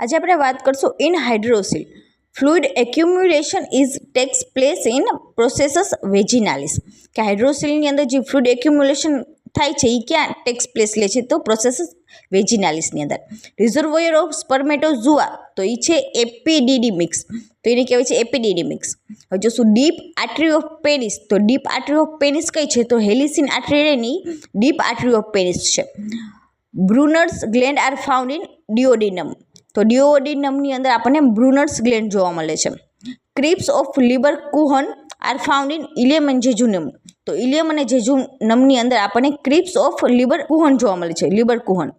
આજે આપણે વાત કરશું in hydrocele fluid accumulation takes place in processus vaginalis કે હાઇડ્રોસિલની અંદર જે ફ્લુઇડ એક્યુમ્યુલેશન થાય છે એ ક્યાં ટેક્સ પ્લેસ લે છે તો પ્રોસેસસ વેજિનાલિસની અંદર. રિઝર્વોયર ઓફ સ્પર્મેટોઝુઆ તો એ છે એપિડિડિમિક્સ, તો એને કહેવાય છે એપિડિડિમિક્સ. હવે જોશું ડીપ આર્ટરી ઓફ પેનિસ, તો ડીપ આર્ટરી ઓફ પેનિસ કઈ છે તો હેલિસિન આર્ટરીની ડીપ આર્ટરી ઓફ પેનિસ છે. Brunner's gland are found in duodenum, તો ડિયોડિનમની અંદર આપણને બ્રુનર્સ ગ્લેન્ડ જોવા મળે છે. Crypts of Lieberkuhn are found in ileum and jejunum, તો ઇલિયમ અને જેજુનમની અંદર આપણને ક્રિપ્સ ઓફ લિબર કુહન જોવા મળે છે, લિબર કુહન.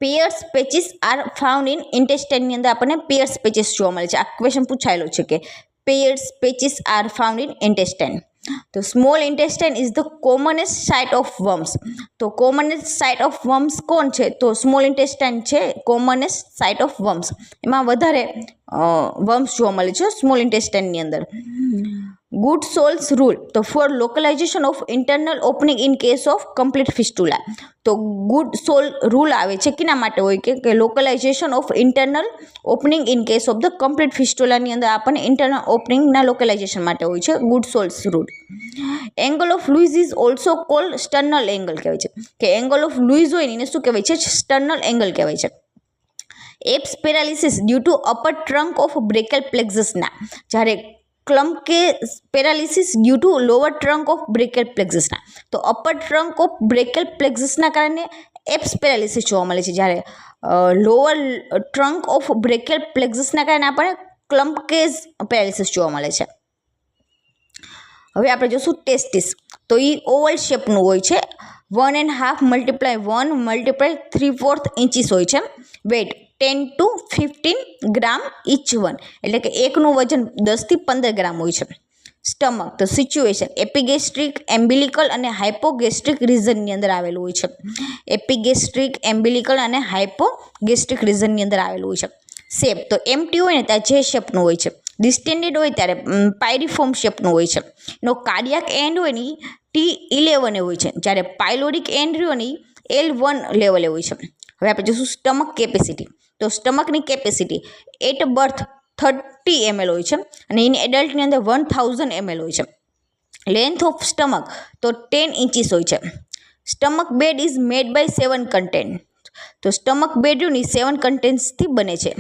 Payers patches are found in ઇન્ટેસ્ટાઇનની અંદર આપણને પેયર્સ પેચિસ જોવા મળે છે. આ ક્વેશ્ચન પૂછાયેલો છે કે Peyer's patches are found in intestine. તો small intestine is the commonest site of worms, તો કોમનેસ્ટ સાઇટ ઓફ વર્મ્સ કોણ છે તો સ્મોલ ઇન્ટેસ્ટાઇન છે કોમનેસ્ટ સાઇટ ઓફ વર્મ્સ. એમાં વધારે વર્મ્સ જોવા મળે છે સ્મોલ ઇન્ટેસ્ટાઇનની અંદર. ગુડ સોલ્સ રૂલ, તો for localization of internal opening in case of complete fistula, તો ગુડ સોલ રૂલ આવે છે કેના માટે હોય કે localization of internal opening in case of the complete ફિસ્ટુલાની અંદર આપણને ઇન્ટરનલ ઓપનિંગના લોકલાઇઝેશન માટે હોય છે Goodsall's rule. Angle of Louis is also called sternal angle કહેવાય છે, કે એંગલ ઓફ લુઇઝ હોય એને શું કહેવાય છે સ્ટર્નલ એંગલ કહેવાય છે. Erb's paralysis due to upper trunk of brachial પ્લેક્સસના, જ્યારે ક્લમ્પ કે paralysis due to lower trunk of brachial પ્લેક્સસના, તો અપર ટ્રંક ઓફ બ્રેકલ પ્લેક્સસના કારણે એપ્સ પેરાલિસિસ જોવા મળે છે, જ્યારે લોઅર ટ્રંક ઓફ બ્રેકલ પ્લેક્સસના કારણે આપણને ક્લમ્પ કેસ પેરાલિસિસ જોવા મળે છે. હવે આપણે જોશું ટેસ્ટિસ, તો એ ઓવલ શેપનું હોય છે, 1.5 × 1 × 3/4 ઇંચીસ હોય છે. Weight 10 to 15 gram each one, એટલે કે એકનું વજન 10 થી 15 ગ્રામ હોય છે. સ્ટમક, તો સિચ્યુએશન એપિગેસ્ટ્રિક, એમ્બિલિકલ અને હાઇપોગેસ્ટ્રિક રીઝનની અંદર આવેલું હોય છે. એપિગેસ્ટ્રિક, એમ્બિલિકલ અને હાઇપોગેસ્ટ્રિક રીઝનની અંદર આવેલું હોય છે. શેપ, તો એમટી હોય ને ત્યાં જે શેપનું હોય છે. ડિસ્ટેન્ડેડ હોય ત્યારે પાયરીફોર્મ શેપનું હોય છે. એનો કાર્ડિયાક એન્ડ હોય ને T11 હોય છે, જ્યારે પાયલોરિક એન્ડ રહ્યો ને L1 લેવલે હોય છે. હવે આપણે જોઈશું સ્ટમક કેપેસિટી, તો સ્ટમકની કેપેસિટી એટ બર્થ 30 ml હોય છે અને ઇન એડલ્ટની અંદર 1000 ml હોય છે. લેન્થ ઓફ સ્ટમક તો 10 ઇંચીસ હોય છે. Stomach bed is made by 7 content, તો સ્ટમક બેડની 7 કન્ટેન્ટ્સથી બને છે.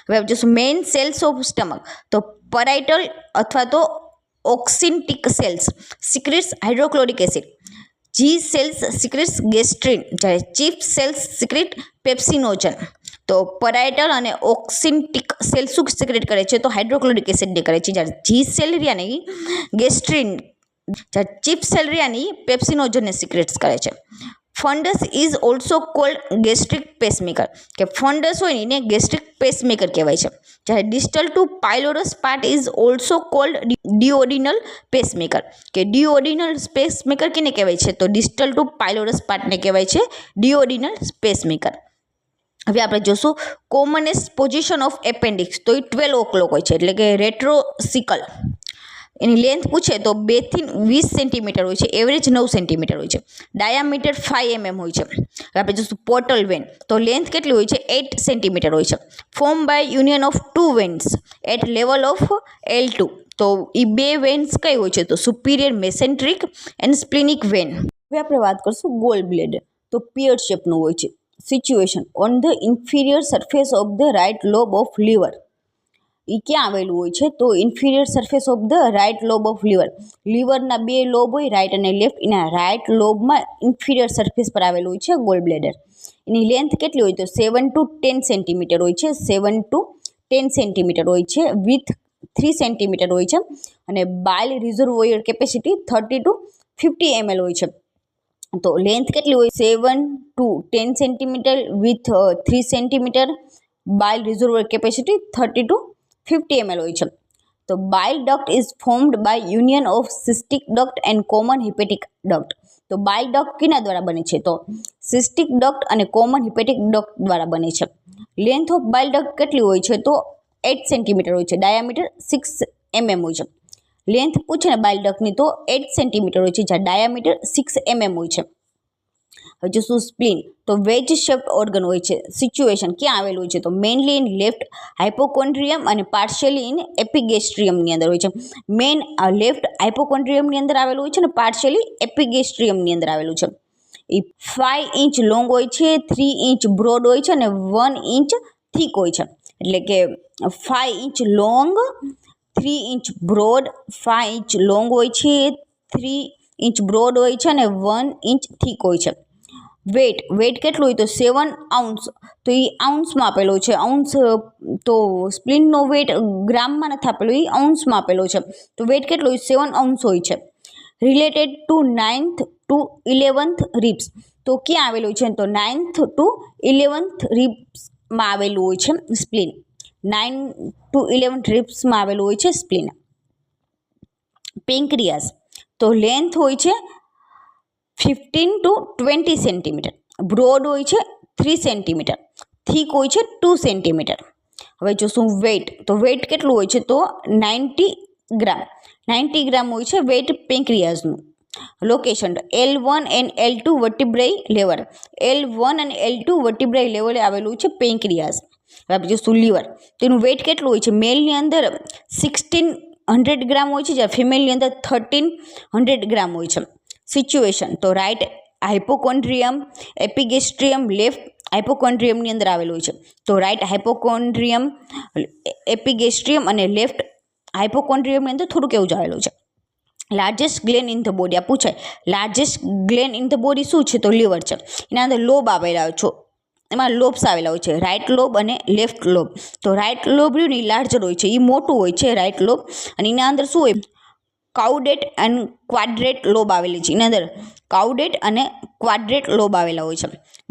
હવે આપણે જોઈશું મેઇન સેલ્સ ઓફ સ્ટમક, તો પરાઇટલ અથવા તો ઓક્સિન્ટિક સેલ્સ સિક્રેટ્સ હાઇડ્રોક્લોરિક એસિડ. જી સેલ્સ સિક્રેટ્સ ગેસ્ટ્રિન, જ્યારે ચીફ સેલ્સ સિક્રેટ પેપ્સિનોજન. તો પરાઇટલ અને ઓક્સિન્ટિક સેલ શું સિક્રેટ કરે છે તો હાઇડ્રોક્લોરિક એસિડને કરે છે, જ્યારે જી સેલ રિયાની ગેસ્ટ્રિન, જ્યારે ચીફ સેલ રિયાની પેપ્સિનોજનને સિક્રેટ્સ કરે છે. Fundus is also called gastric pacemaker, કે ફંડસ હોય ને એને ગેસ્ટ્રિક પેસમેકર કહેવાય છે. જ્યારે distal to pylorus part is also called duodenal pacemaker, કે ડિયોડિનલ પેસમેકર કેને કહેવાય છે તો ડિસ્ટલ ટુ પાયલોરસ પાર્ટને કહેવાય છે ડિયોડિનલ પેસમેકર. હવે આપણે જોશું કોમનેસ્ટ પોઝિશન ઓફ એપેન્ડિક્સ, તો એ 12 o'clock હોય છે, એટલે કે રેટ્રોસિકલ. એની લેન્થ પૂછે તો 2 થી 20 સેન્ટીમીટર હોય છે, એવરેજ 9 સેન્ટીમીટર હોય છે. ડાયામીટર 5 mm હોય છે. હવે આપણે જોઈશું પોર્ટલ વેન, તો લેન્થ કેટલી હોય છે 8 સેન્ટીમીટર હોય છે. Form by union of 2 veins at level of L2, તો એ 2 વેન્સ કઈ હોય છે તો superior mesenteric and splenic vein. હવે આપણે વાત કરીશું ગોલ બ્લેડર, તો પિયર શેપનું હોય છે. Situation on the inferior surface of the right lobe of liver, એ ક્યાં આવેલું હોય છે તો inferior surface of the right lobe of liver. લીવરના 2 લોબ હોય રાઇટ અને લેફ્ટ, એના રાઇટ લોબમાં ઇન્ફિરિયર સરફેસ પર આવેલું હોય છે ગોલ બ્લેડર. એની લેન્થ કેટલી હોય તો 7 to 10 સેન્ટીમીટર હોય છે, 7 to 10 સેન્ટીમીટર હોય છે. વિથ 3 સેન્ટીમીટર હોય છે અને બાઇલ રિઝર્વોયર કેપેસિટી 30 to 50 ml હોય છે. તો લેન્થ કેટલી હોય 7 to 10 centimetre with 3 centimetre, bile reservoir capacity 30 to 50 ml હોય છે. તો bile duct is formed by union of cystic duct and common hepatic duct. તો બાઇલ ડક્ટ કિના દ્વારા બને છે તો સિસ્ટિક ડક્ટ અને કોમન હિપેટિક ડક્ટ દ્વારા બને છે. લેન્થ ઓફ બાઇલ ડક્ટ કેટલી હોય છે તો 8 સેન્ટીમીટર હોય છે, ડાયામીટર 6 mm હોય છે. લેન્થ પૂછે ને બાઇલ ડક્ટની તો 8 સેન્ટીમીટર હોય છે, જ્યાં ડાયામીટર 6 mm હોય છે. હવે જો શું સ્પ્લીન, તો વેજ શેપ્ડ ઓર્ગન હોય છે. સિચ્યુએશન ક્યાં આવેલું હોય છે, તો મેઇનલી ઇન લેફ્ટ હાઇપોકોન્ડ્રિયમ અને પાર્શિયલી ઇન એપિગેસ્ટ્રિયમની અંદર હોય છે. મેઇન લેફ્ટ હાઇપોકોન્ડ્રિયમની અંદર આવેલું હોય છે અને પાર્શિયલી એપિગેસ્ટ્રિયમની અંદર આવેલું છે. એ 5 ઇંચ લોંગ હોય છે, 3 ઇંચ બ્રોડ હોય છે અને 1 ઇંચ થીક હોય છે. એટલે કે 5 inch long, 3 inch broad, 5 inch long હોય છે, 3 ઇંચ બ્રોડ હોય છે અને 1 ઇંચ થીક હોય છે. વેઇટ કેટલું હોય, તો 7 આઉન્સ. તો એ આઉન્સમાં આપેલો છે. આઉન્સ તો સ્પ્લીનનો વેઇટ ગ્રામમાં નથી આપેલો, એ આઉન્સમાં આપેલો છે. તો વેઇટ કેટલું હોય, 7 આઉન્સ હોય છે. Related to 9th to 11th રિબ્સ. તો ક્યાં આવેલું છે, તો 9th to 11th રિબ્સમાં આવેલું હોય છે સ્પ્લીન. 9 to 11th રિબ્સમાં આવેલું હોય છે સ્પ્લીન. પેન્ક્રિયાસ, તો લેન્થ હોય છે 15 to 20 સેન્ટીમીટર, બ્રોડ હોય છે 3 સેન્ટીમીટર, થીક હોય છે 2 સેન્ટીમીટર. હવે જો શું વેઇટ, તો વેઇટ કેટલું હોય છે, તો 90 ગ્રામ. 90 ગ્રામ હોય છે વેઇટ પેન્ક્રિયાસનું. Location, L1 and L2 vertebrae level. L1 અને L2 વર્ટિબ્રાઈ લેવલે આવેલું છે પેન્ક્રિયાસ. હવે આપણે જોઈશું લીવર, તો એનું વેઇટ કેટલું હોય છે, મેલની અંદર 1600 ગ્રામ હોય છે, જ્યારે ફિમેલની અંદર 1300 ગ્રામ હોય છે. સિચ્યુએશન, તો રાઇટ હાઇપોકોન્ડ્રિયમ, એપિગેસ્ટ્રિયમ લેફ્ટ હાઇપોકોન્ડ્રિયમની અંદર આવેલું હોય છે. તો રાઇટ હાઇપોકોન્ડ્રિયમ, એપિગેસ્ટ્રિયમ અને લેફ્ટ હાઇપોકોન્ડ્રિયમની અંદર થોડુંક એવું જ આવેલું છે. Largest Glenn in the body, આ પૂછાય. Largest Glenn in the body શું છે, તો લીવર છે. એના અંદર લોબ આવેલા છો, એમાં લોબ્સ આવેલા હોય છે, રાઇટ લોબ અને લેફ્ટ લોબ. તો રાઇટ લોબ રહ્યું ને એ લાર્જર હોય છે, એ મોટું હોય છે રાઇટ લોબ. અને એના અંદર શું હોય, કાઉડેટ અને ક્વાડ્રેટ લોબ આવેલી છે. એના અંદર કાઉડેટ અને ક્વાડ્રેટ લોબ આવેલા હોય છે.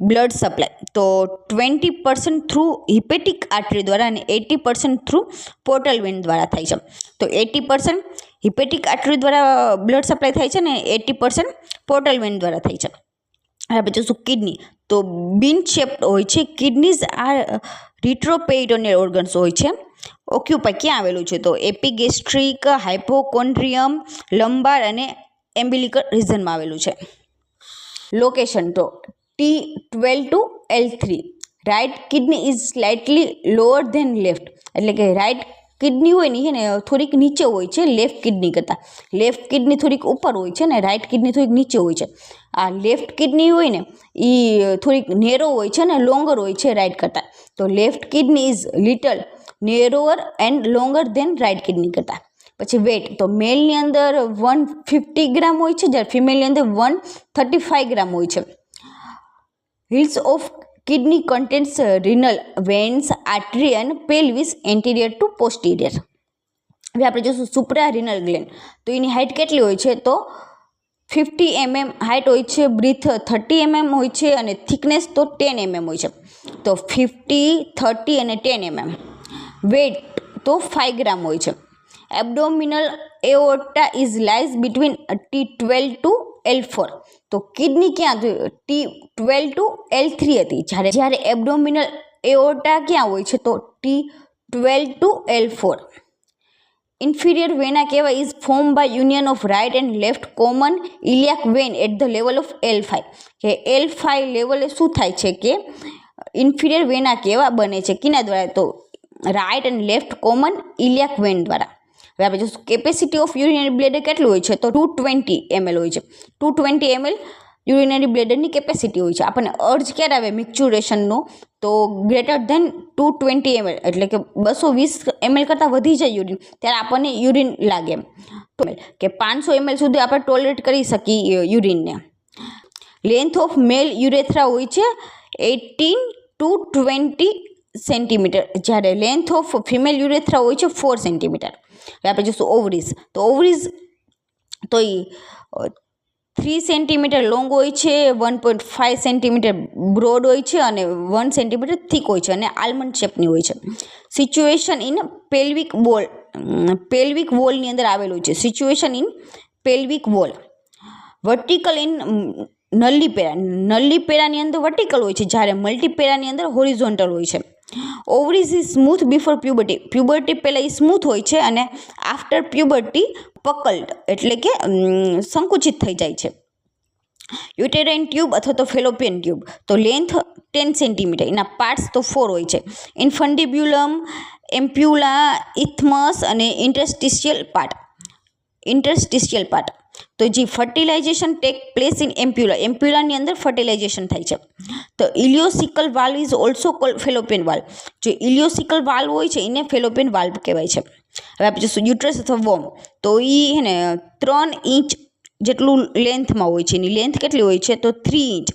બ્લડ સપ્લાય, તો 20% થ્રુ હિપેટિક આર્ટરી દ્વારા અને 80% થ્રુ પોર્ટલ વેન દ્વારા થાય છે. તો 80% હિપેટિક આર્ટરી દ્વારા બ્લડ સપ્લાય થાય છે ને 80% પોર્ટલ વેન દ્વારા થાય છે. હવે પછી શું કિડની, તો બીન શેપ્ડ હોય છે. કિડનીઝ આ રિટ્રોપેરિટોનિયલ ઓર્ગન્સ હોય છે. ઓક્યુપાય ક્યાં આવેલું છે, તો એપિગેસ્ટ્રિક, હાઇપોકોન્ડ્રિયમ, લંબાર અને એમ્બિલિકલ રિજનમાં આવેલું છે. લોકેશન, તો T12 to L3. Right kidney is slightly lower than left. એટલે કે રાઇટ કિડની હોય ને એને થોડીક નીચે હોય છે લેફ્ટ કિડની કરતાં. લેફ્ટ કિડની થોડીક ઉપર હોય છે ને રાઇટ કિડની થોડીક નીચે હોય છે. આ લેફ્ટ કિડની હોય ને એ થોડીક નેરો હોય છે ને લોંગર હોય છે રાઇટ કરતાં. તો left kidney is little narrower and longer than right kidney કરતાં. પછી વેટ, તો મેલની અંદર 150 ગ્રામ હોય છે, જ્યારે ફિમેલની અંદર 135 ગ્રામ હોય છે. Hilus of kidney contents renal veins, artery and pelvis anterior to posterior. હવે આપણે જોઈશું સુપ્રા રિનલ ગ્લેન્ડ, તો એની હાઇટ કેટલી હોય છે, તો 50 mm હાઇટ હોય છે. બ્રીથ 30 mm હોય છે અને થિકનેસ તો 10 mm હોય છે. તો 50, 30 અને 10 mm. વેટ તો 5 ગ્રામ હોય છે. Abdominal aorta is lies between T12 to L4. તો કિડની ક્યાં T12 to L3 હતી, જ્યારે એબ્ડોમિનલ એઓર્ટા ક્યાં હોય છે, તો T12 to L4. Inferior vena કહેવાય is form by union of right and left common iliac vein at the level of L5. કે L5 લેવલે શું થાય છે કે ઇન્ફિરિયર વેના કેવા બને છે, કિના દ્વારા, તો right and left common iliac vein દ્વારા. હવે આપણે જોઈશું કેપેસિટી ઓફ યુરિનરી બ્લેડર કેટલું હોય છે, તો 220 ml હોય છે. 220 ml યુરિનરી બ્લેડરની કેપેસિટી હોય છે. આપણને અર્જ ક્યારે આવે મિક્ચુરેશનનો, તો ગ્રેટર ધેન 220 ml, એટલે કે 220 ml કરતાં વધી જાય યુરિન, ત્યારે આપણને યુરિન લાગે એમ. કે 500 ml સુધી આપણે ટોલરેટ કરી શકીએ યુરિનને. લેન્થ ઓફ મેલ યુરેથ્રા હોય છે 18 to 20 સેન્ટીમીટર, જ્યારે લેન્થ ઓફ ફિમેલ યુરેથ્રા હોય છે 4 સેન્ટીમીટર. હવે આપણે જોઈશું ઓવરીઝ, તો ઓવરીઝ તો એ 3 સેન્ટીમીટર લોંગ હોય છે, 1.5 સેન્ટીમીટર બ્રોડ હોય છે અને 1 સેન્ટીમીટર થીક હોય છે અને આલમંડ શેપની હોય છે. Situation in pelvic wall, pelvic વોલની અંદર આવેલું છે. Situation in pelvic wall. Vertical in nullipara, નલ્લીપેરાની અંદર વર્ટિકલ હોય છે, જ્યારે મલ્ટીપેરાની અંદર હોરિઝોન્ટલ હોય છે. Ovaries is smooth before puberty, puberty પહેલાં એ સ્મૂથ હોય છે અને આફ્ટર પ્યુબર્ટી પકલ્ડ એટલે કે સંકુચિત થઈ જાય છે. યુટેરાઇન ટ્યુબ અથવા તો ફેલોપિયન ટ્યુબ તો લેન્થ 10 સેન્ટીમીટર, એના પાર્ટ્સ તો 4 હોય છે. ઇન્ફન્ડિબ્યુલમ, એમ્પ્યુલા, ઇથમસ અને ઇન્ટરસ્ટિશિયલ પાર્ટ. તો જે ફર્ટિલાઇઝેશન ટેક પ્લેસ ઇન એમ્પ્યુલાની અંદર ફર્ટિલાઇઝેશન થાય છે. તો ileocaecal valve is also called Fallopian valve. જે ઇલિયોસિકલ વાલ્વ હોય છે એને ફેલોપિયન વાલ્વ કહેવાય છે. હવે આપણે જોઈશું યુટ્રસ અથવા વોમ. તો એ હે ને 3 ઇંચ જેટલું લેન્થમાં હોય છે. એની લેન્થ કેટલી હોય છે તો 3 ઇંચ.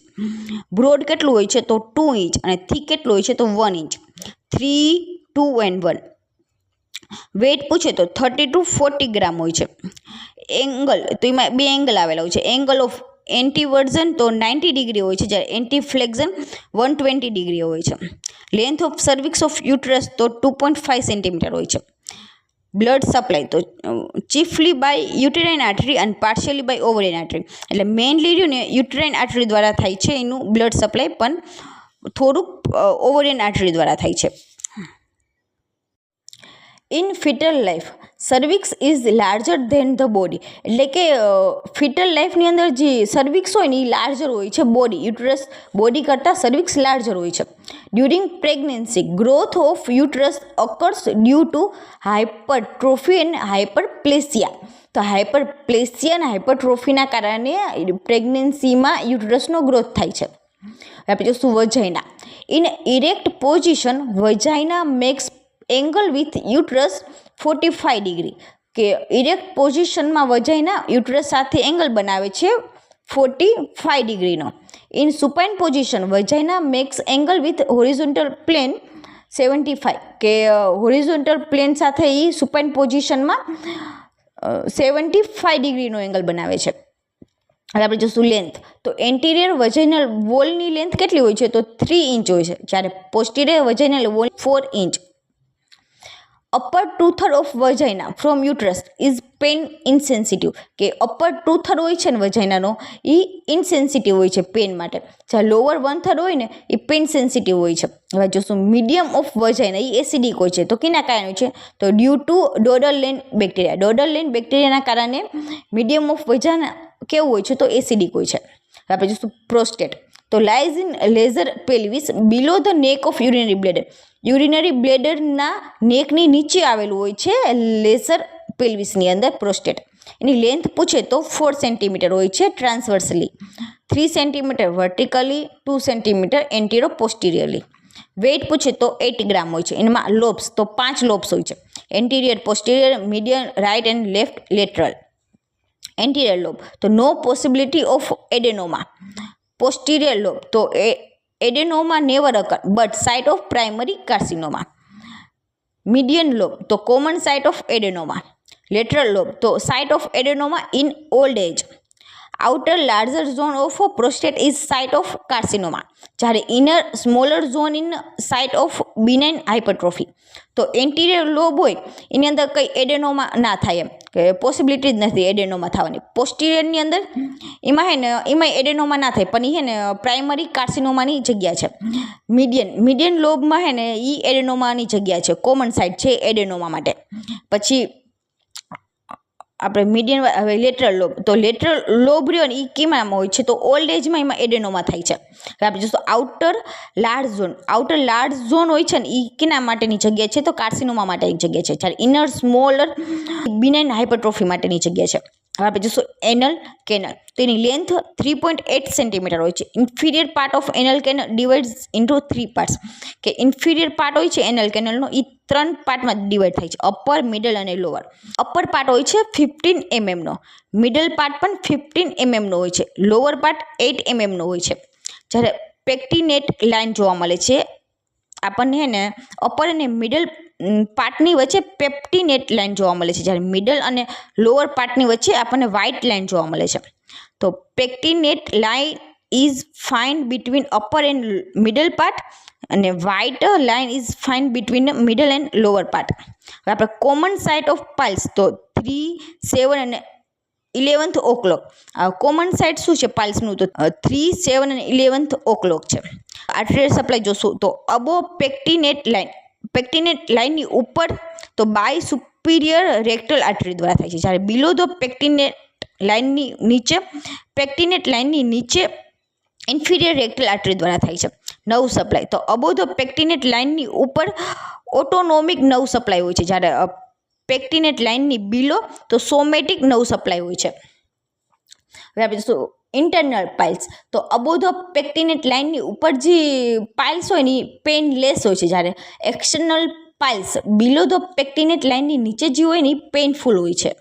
બ્રોડ કેટલું હોય છે તો 2 ઇંચ અને થીક કેટલું હોય છે તો 1 ઇંચ. 3, 2 and 1. વેઇટ પૂછે તો 30 to 40 ગ્રામ હોય છે. એંગલ તો એમાં 2 એંગલ આવેલા હોય છે. એંગલ ઓફ એન્ટીવર્ઝન તો 90 ડિગ્રી હોય છે, જ્યારે એન્ટીફ્લેક્ઝન 120 ડિગ્રી હોય છે. Length of cervix of uterus તો 2.5 સેન્ટીમીટર હોય છે. બ્લડ સપ્લાય તો ચીફલી બાય યુટેરાઇન આર્ટરી અને પાર્શિયલી બાય ઓવરિયન આર્ટરી. એટલે મેઇનલી રહ્યું ને યુટેરાઇન આર્ટરી દ્વારા થાય છે એનું બ્લડ સપ્લાય, પણ થોડુંક ઓવરિયન આર્ટરી દ્વારા થાય છે. In fetal life cervix is larger than the body. એટલે કે ફિટલ લાઈફની અંદર જે સર્વિક્સ હોય ને એ લાર્જર હોય છે યુટ્રસ બોડી કરતાં સર્વિક્સ લાર્જર હોય છે. During pregnancy growth of uterus occurs due to hypertrophy and hyperplasia. તો હાઇપરપ્લેસિયા અને હાઇપરટ્રોફીના કારણે પ્રેગ્નન્સીમાં યુટ્રસનો ગ્રોથ થાય છે. આપણે જોઈશું vagina. In erect position vagina makes angle with uterus 45 degree. કે ઇરેક્ટ પોઝિશનમાં વજાઇના યુટ્રસ સાથે એંગલ બનાવે છે 45 ડિગ્રીનો. In supine position vagina makes angle with horizontal plane 75. કે હોરિઝોન્ટલ પ્લેન સાથે એ સુપાઇન પોઝિશનમાં 75 ડિગ્રીનો એંગલ બનાવે છે. હવે આપણે જોઈશું લેન્થ. તો એન્ટિરિયર વજાઇનલ વોલની લેન્થ કેટલી હોય છે તો 3 ઇંચ હોય છે, જ્યારે posterior vaginal wall 4 inch. Upper two third of vagina from uterus is pain insensitive. કે અપર ટુ-થર હોય છે ને વજાઇનાનો એ ઇન્સેન્સિટિવ હોય છે પેન માટે, જ્યારે લોઅર 1/3 હોય ને એ પેન સેન્સિટિવ હોય છે. હવે જોશું medium of vagina A acidic હોય છે. તો કેના કારણે હોય છે તો ડ્યુ ટુ ડોડરલેન બેક્ટેરિયા. ડોડરલેન બેક્ટેરિયાના કારણે મીડિયમ ઓફ વજાઇના કેવું હોય છે તો એસિડિક હોય છે. હવે આપણે જોઈશું પ્રોસ્ટેટ. તો lies in lesser pelvis below the neck of urinary bladder. Urinary બ્લેડરના નેકની નીચે આવેલું હોય છે લેઝર પેલ્વિસની અંદર પ્રોસ્ટેટ. એની લેન્થ પૂછે તો 4 સેન્ટીમીટર હોય છે ટ્રાન્સવર્સલી, 3 સેન્ટીમીટર વર્ટિકલી, 2 સેન્ટીમીટર એન્ટીરો પોસ્ટિરિયરલી. વેઇટ પૂછે તો 8 ગ્રામ હોય છે. એમાં લોબ્સ તો 5 લોબ્સ હોય છે. Anterior, posterior, median, right and left lateral. Anterior lobe તો no possibility of adenoma. Posterior lobe તો adenoma never occur but site of primary carcinoma. Median lobe તો common site of adenoma. Lateral lobe તો site of adenoma in old age. Outer larger zone of prostate is site of carcinoma, જ્યારે inner smaller zone in site of benign hypertrophy. તો anterior lobe હોય એની અંદર કંઈ એડેનોમા ના થાય, એમ કે possibility જ નથી એડેનોમા થવાની. પોસ્ટિરિયરની અંદર એમાં એડેનોમા ના થાય, પણ એ પ્રાઇમરી કાર્સિનોમાની જગ્યા છે. મીડિયન લોબમાં એ એડેનોમાની જગ્યા છે, કોમન સાઇટ છે એડેનોમા માટે. પછી આપણે મીડિયન. હવે લેટરલ લોબ તો લેટરલ લોબ રહ્યો ને એ કેમાં હોય છે તો ઓલ્ડ એજમાં એમાં એડેનોમા થાય છે. હવે આપણે જોઈશું આઉટર લાર્જ ઝોન હોય છે ને એ કેના માટેની જગ્યા છે તો કાર્સિનોમા માટેની જગ્યા છે, જ્યારે ઇનર સ્મોલર બિનાઇન હાઇપરટ્રોફી માટેની જગ્યા છે. હવે આપણે જોઈશું એનલ કેનલ. તો એની લેન્થ 3.8 સેન્ટીમીટર હોય છે. Inferior part of anal canal divides into 3 parts. કે ઇન્ફિરિયર પાર્ટ હોય છે એનલ કેનલનો એ 3 પાર્ટમાં ડિવાઇડ થાય છે, અપર, મિડલ અને લોઅર. અપર પાર્ટ હોય છે 15 mm નો, મિડલ પાર્ટ પણ 15 mm નો હોય છે, લોઅર પાર્ટ 8 mm નો હોય છે. જ્યારે પેક્ટિનેટ લાઇન જોવા મળે છે આપણને અપર અને મિડલ પાર્ટની વચ્ચે પેપ્ટિનેટ લાઇન જોવા મળે છે, જ્યારે મિડલ અને લોઅર પાર્ટની વચ્ચે આપણને વ્હાઇટ લાઇન જોવા મળે છે. તો pectinate line is find between upper and middle part અને white line is find between middle and lower part. હવે આપણે કોમન સાઇટ ઓફ પાઇલ્સ તો 3, 7 અને 11th o'clock. કોમન સાઇટ શું છે પાઇલ્સનું તો 3, 7 અને 11th o'clock છે. આર્ટેરિયલ સપ્લાય જોશું તો અબો પેક્ટિનેટ લાઇનની ઉપર તો બાય સુપિરિયર રેક્ટલ આર્ટરી દ્વારા થાય છે, જ્યારે બિલો ધ પેક્ટિનેટ લાઇનની નીચે પેક્ટિનેટ લાઇનની નીચે ઇન્ફિરિયર રેક્ટલ આર્ટરી દ્વારા થાય છે. નર્વ સપ્લાય તો અબોવ ધ પેક્ટિનેટ લાઇનની ઉપર ઓટોનોમિક નર્વ સપ્લાય હોય છે, જ્યારે પેક્ટિનેટ લાઇનની બિલો તો સોમેટિક નર્વ સપ્લાય હોય છે. હવે આપણે શું ઇન્ટરનલ પાઇલ્સ તો અબોવ ધ પેક્ટિનેટ લાઇનની ઉપર જે પાઇલ્સ હોય ને એ પેઇનલેસ હોય છે, જ્યારે એક્સટર્નલ પાઇલ્સ બિલો ધ પેક્ટિનેટ લાઇનની નીચે જે હોય ને એ પેઇનફુલ હોય છે.